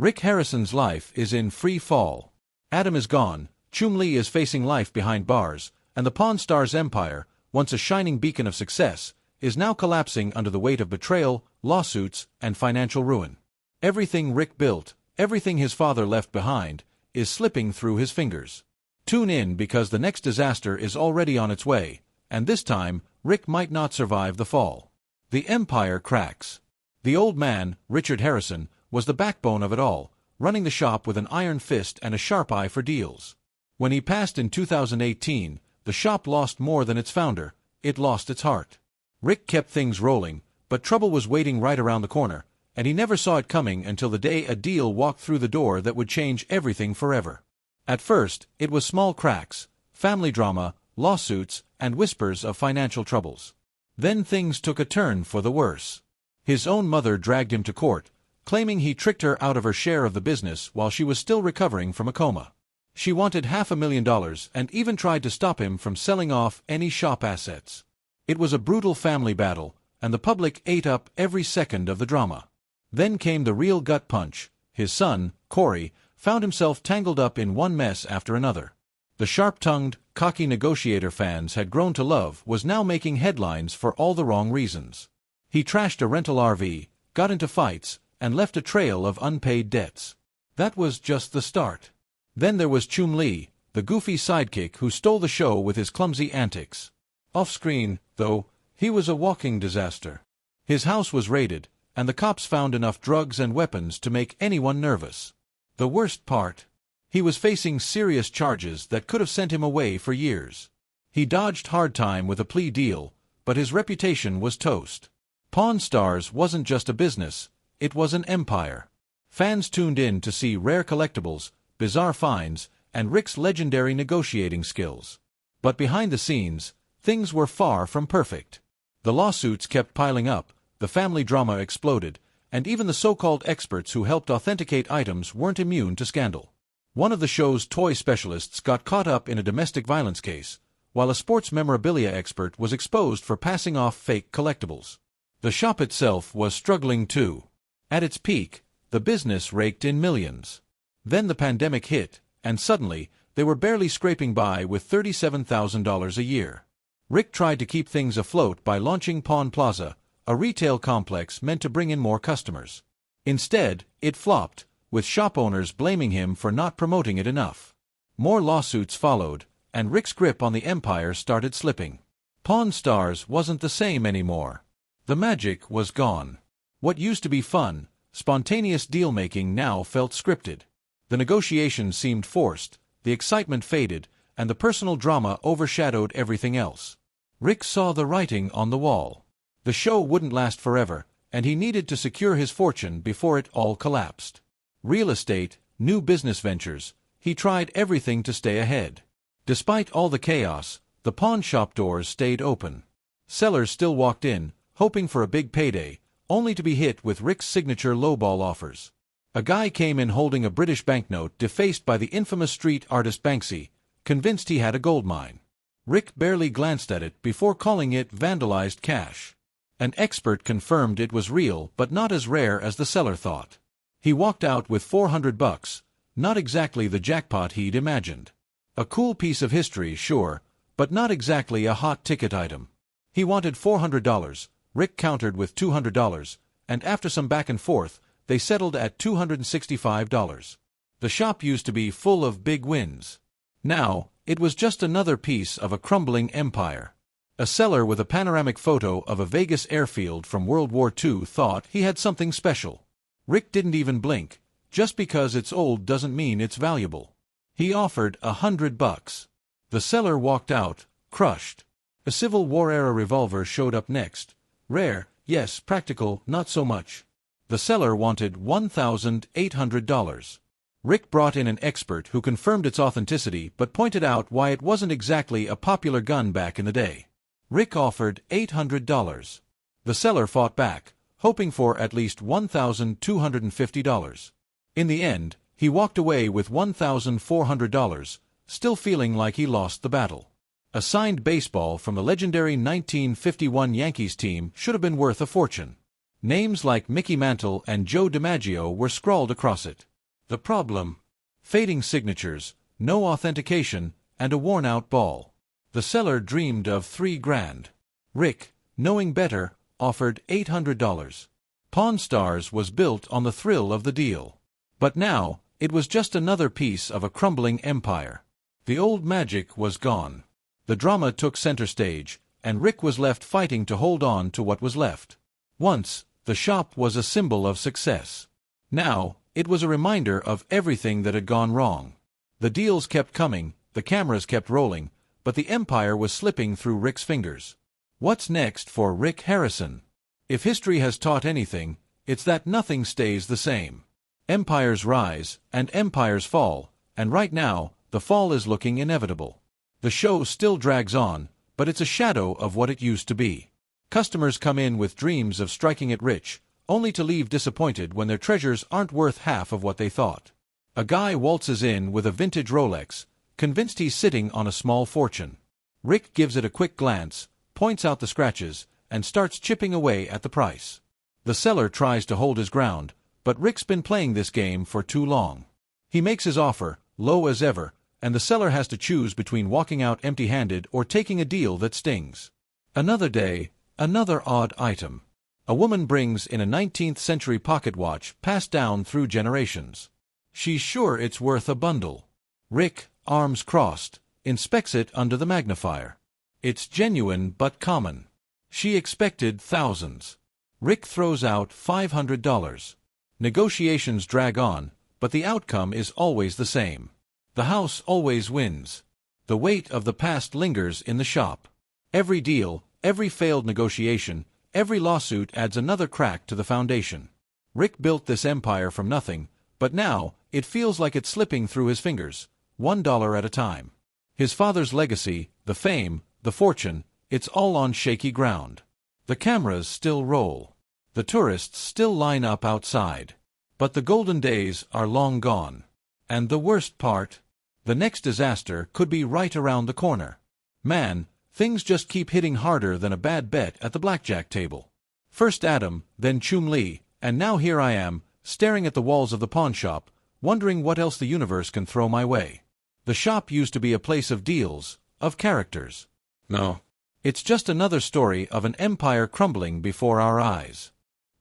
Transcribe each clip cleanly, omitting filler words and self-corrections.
Rick Harrison's life is in free fall. Adam is gone, Chumlee is facing life behind bars, and the Pawn Stars empire, once a shining beacon of success, is now collapsing under the weight of betrayal, lawsuits, and financial ruin. Everything Rick built, everything his father left behind, is slipping through his fingers. Tune in because the next disaster is already on its way, and this time, Rick might not survive the fall. The empire cracks. The old man, Richard Harrison, was the backbone of it all, running the shop with an iron fist and a sharp eye for deals. When he passed in 2018, the shop lost more than its founder, it lost its heart. Rick kept things rolling, but trouble was waiting right around the corner, and he never saw it coming until the day a deal walked through the door that would change everything forever. At first, it was small cracks, family drama, lawsuits, and whispers of financial troubles. Then things took a turn for the worse. His own mother dragged him to court, claiming he tricked her out of her share of the business while she was still recovering from a coma. She wanted $500,000 and even tried to stop him from selling off any shop assets. It was a brutal family battle, and the public ate up every second of the drama. Then came the real gut punch. His son, Corey, found himself tangled up in one mess after another. The sharp-tongued, cocky negotiator fans had grown to love was now making headlines for all the wrong reasons. He trashed a rental RV, got into fights, and left a trail of unpaid debts. That was just the start. Then there was Chumlee, the goofy sidekick who stole the show with his clumsy antics. Off-screen, though, he was a walking disaster. His house was raided, and the cops found enough drugs and weapons to make anyone nervous. The worst part? He was facing serious charges that could have sent him away for years. He dodged hard time with a plea deal, but his reputation was toast. Pawn Stars wasn't just a business, it was an empire. Fans tuned in to see rare collectibles, bizarre finds, and Rick's legendary negotiating skills. But behind the scenes, things were far from perfect. The lawsuits kept piling up, the family drama exploded, and even the so-called experts who helped authenticate items weren't immune to scandal. One of the show's toy specialists got caught up in a domestic violence case, while a sports memorabilia expert was exposed for passing off fake collectibles. The shop itself was struggling too. At its peak, the business raked in millions. Then the pandemic hit, and suddenly, they were barely scraping by with $37,000 a year. Rick tried to keep things afloat by launching Pawn Plaza, a retail complex meant to bring in more customers. Instead, it flopped, with shop owners blaming him for not promoting it enough. More lawsuits followed, and Rick's grip on the empire started slipping. Pawn Stars wasn't the same anymore. The magic was gone. What used to be fun, spontaneous deal-making now felt scripted. The negotiations seemed forced, the excitement faded, and the personal drama overshadowed everything else. Rick saw the writing on the wall. The show wouldn't last forever, and he needed to secure his fortune before it all collapsed. Real estate, new business ventures, he tried everything to stay ahead. Despite all the chaos, the pawn shop doors stayed open. Sellers still walked in, hoping for a big payday, only to be hit with Rick's signature lowball offers. A guy came in holding a British banknote defaced by the infamous street artist Banksy, convinced he had a gold mine. Rick barely glanced at it before calling it vandalized cash. An expert confirmed it was real but not as rare as the seller thought. He walked out with $400, not exactly the jackpot he'd imagined. A cool piece of history, sure, but not exactly a hot ticket item. He wanted $400, Rick countered with $200, and after some back and forth, they settled at $265. The shop used to be full of big wins. Now, it was just another piece of a crumbling empire. A seller with a panoramic photo of a Vegas airfield from World War II thought he had something special. Rick didn't even blink. Just because it's old doesn't mean it's valuable. He offered $100. The seller walked out, crushed. A Civil War-era revolver showed up next. Rare, yes, practical, not so much. The seller wanted $1,800. Rick brought in an expert who confirmed its authenticity but pointed out why it wasn't exactly a popular gun back in the day. Rick offered $800. The seller fought back, hoping for at least $1,250. In the end, he walked away with $1,400, still feeling like he lost the battle. A signed baseball from the legendary 1951 Yankees team should have been worth a fortune. Names like Mickey Mantle and Joe DiMaggio were scrawled across it. The problem? Fading signatures, no authentication, and a worn-out ball. The seller dreamed of $3,000. Rick, knowing better, offered $800. Pawn Stars was built on the thrill of the deal. But now, it was just another piece of a crumbling empire. The old magic was gone. The drama took center stage, and Rick was left fighting to hold on to what was left. Once, the shop was a symbol of success. Now, it was a reminder of everything that had gone wrong. The deals kept coming, the cameras kept rolling, but the empire was slipping through Rick's fingers. What's next for Rick Harrison? If history has taught anything, it's that nothing stays the same. Empires rise, and empires fall, and right now, the fall is looking inevitable. The show still drags on, but it's a shadow of what it used to be. Customers come in with dreams of striking it rich, only to leave disappointed when their treasures aren't worth half of what they thought. A guy waltzes in with a vintage Rolex, convinced he's sitting on a small fortune. Rick gives it a quick glance, points out the scratches, and starts chipping away at the price. The seller tries to hold his ground, but Rick's been playing this game for too long. He makes his offer, low as ever, and the seller has to choose between walking out empty-handed or taking a deal that stings. Another day, another odd item. A woman brings in a 19th-century pocket watch passed down through generations. She's sure it's worth a bundle. Rick, arms crossed, inspects it under the magnifier. It's genuine but common. She expected thousands. Rick throws out $500. Negotiations drag on, but the outcome is always the same. The house always wins. The weight of the past lingers in the shop. Every deal, every failed negotiation, every lawsuit adds another crack to the foundation. Rick built this empire from nothing, but now, it feels like it's slipping through his fingers, $1 at a time. His father's legacy, the fame, the fortune, it's all on shaky ground. The cameras still roll. The tourists still line up outside. But the golden days are long gone. And the worst part? The next disaster could be right around the corner. Man, things just keep hitting harder than a bad bet at the blackjack table. First Adam, then Chumlee, and now here I am, staring at the walls of the pawn shop, wondering what else the universe can throw my way. The shop used to be a place of deals, of characters. No. It's just another story of an empire crumbling before our eyes.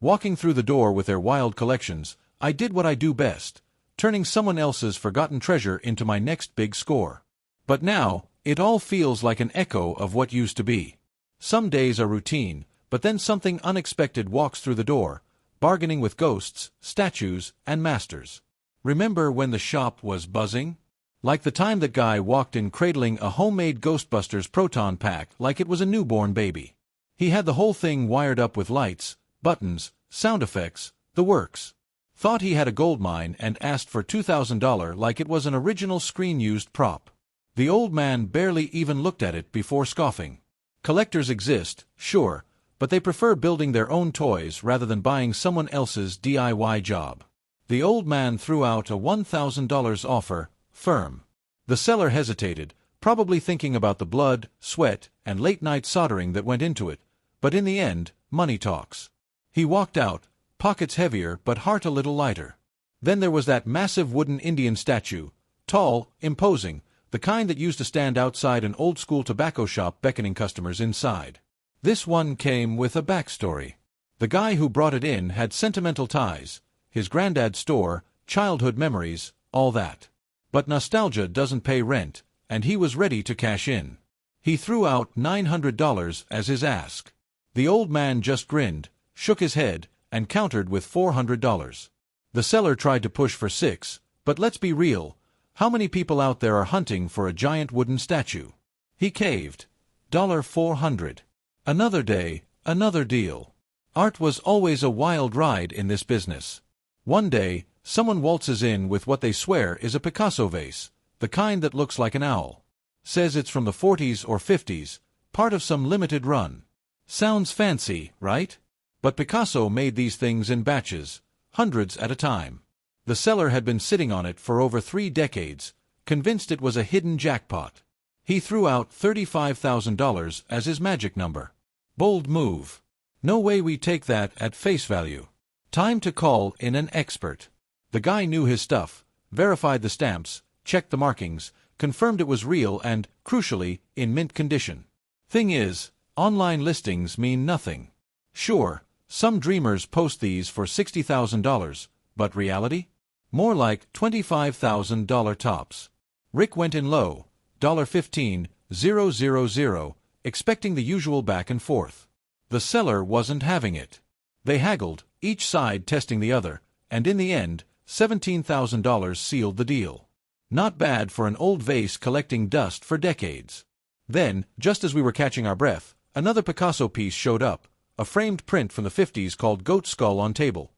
Walking through the door with their wild collections, I did what I do best, turning someone else's forgotten treasure into my next big score. But now, it all feels like an echo of what used to be. Some days are routine, but then something unexpected walks through the door, bargaining with ghosts, statues, and masters. Remember when the shop was buzzing? Like the time that guy walked in cradling a homemade Ghostbusters proton pack like it was a newborn baby. He had the whole thing wired up with lights, buttons, sound effects, the works. Thought he had a gold mine and asked for $2,000 like it was an original screen-used prop. The old man barely even looked at it before scoffing. Collectors exist, sure, but they prefer building their own toys rather than buying someone else's DIY job. The old man threw out a $1,000 offer, firm. The seller hesitated, probably thinking about the blood, sweat, and late-night soldering that went into it, but in the end, money talks. He walked out, pockets heavier but heart a little lighter. Then there was that massive wooden Indian statue, tall, imposing, the kind that used to stand outside an old-school tobacco shop beckoning customers inside. This one came with a backstory. The guy who brought it in had sentimental ties, his granddad's store, childhood memories, all that. But nostalgia doesn't pay rent, and he was ready to cash in. He threw out $900 as his ask. The old man just grinned, shook his head, and countered with $400. The seller tried to push for $600, but let's be real, how many people out there are hunting for a giant wooden statue? He caved. $400. Another day, another deal. Art was always a wild ride in this business. One day, someone waltzes in with what they swear is a Picasso vase, the kind that looks like an owl. Says it's from the 40s or 50s, part of some limited run. Sounds fancy, right? But Picasso made these things in batches, hundreds at a time. The seller had been sitting on it for over 3 decades, convinced it was a hidden jackpot. He threw out $35,000 as his magic number. Bold move. No way we take that at face value. Time to call in an expert. The guy knew his stuff, verified the stamps, checked the markings, confirmed it was real and, crucially, in mint condition. Thing is, online listings mean nothing. Sure, some dreamers post these for $60,000, but reality? More like $25,000 tops. Rick went in low, $15,000, expecting the usual back and forth. The seller wasn't having it. They haggled, each side testing the other, and in the end, $17,000 sealed the deal. Not bad for an old vase collecting dust for decades. Then, just as we were catching our breath, another Picasso piece showed up, a framed print from the 50s called Goat Skull on Table.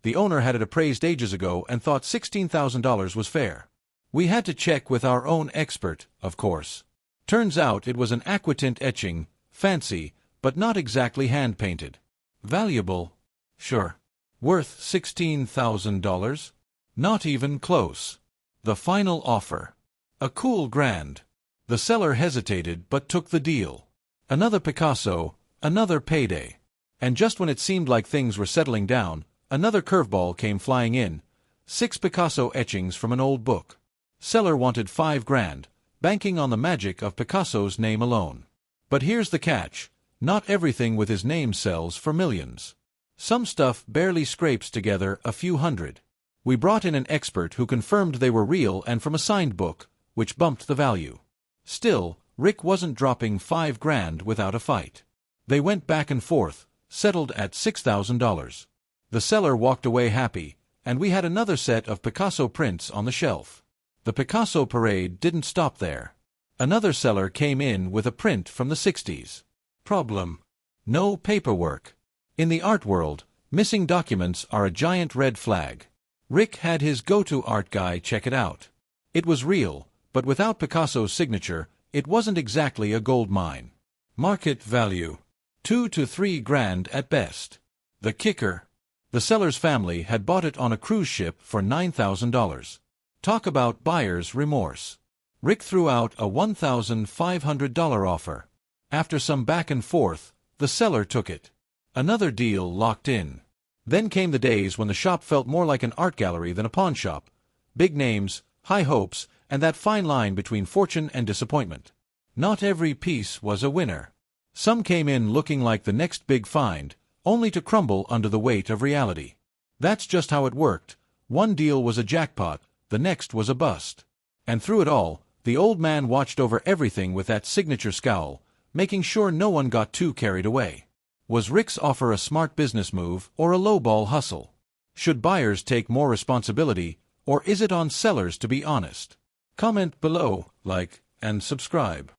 The owner had it appraised ages ago and thought $16,000 was fair. We had to check with our own expert, of course. Turns out it was an aquatint etching, fancy, but not exactly hand-painted. Valuable? Sure. Worth $16,000? Not even close. The final offer. A cool grand. The seller hesitated but took the deal. Another Picasso, another payday. And just when it seemed like things were settling down, another curveball came flying in. 6 Picasso etchings from an old book. Seller wanted $5,000, banking on the magic of Picasso's name alone. But here's the catch. Not everything with his name sells for millions. Some stuff barely scrapes together a few hundred. We brought in an expert who confirmed they were real and from a signed book, which bumped the value. Still, Rick wasn't dropping $5,000 without a fight. They went back and forth, settled at $6,000. The seller walked away happy, and we had another set of Picasso prints on the shelf. The Picasso parade didn't stop there. Another seller came in with a print from the 60s. Problem: no paperwork. In the art world, missing documents are a giant red flag. Rick had his go-to art guy check it out. It was real, but without Picasso's signature, it wasn't exactly a gold mine. Market value: $2,000 to $3,000 at best. The kicker: the seller's family had bought it on a cruise ship for $9,000. Talk about buyer's remorse. Rick threw out a $1,500 offer. After some back and forth, the seller took it. Another deal locked in. Then came the days when the shop felt more like an art gallery than a pawn shop. Big names, high hopes, and that fine line between fortune and disappointment. Not every piece was a winner. Some came in looking like the next big find, only to crumble under the weight of reality. That's just how it worked. One deal was a jackpot, the next was a bust. And through it all, the old man watched over everything with that signature scowl, making sure no one got too carried away. Was Rick's offer a smart business move or a lowball hustle? Should buyers take more responsibility, or is it on sellers to be honest? Comment below, like, and subscribe.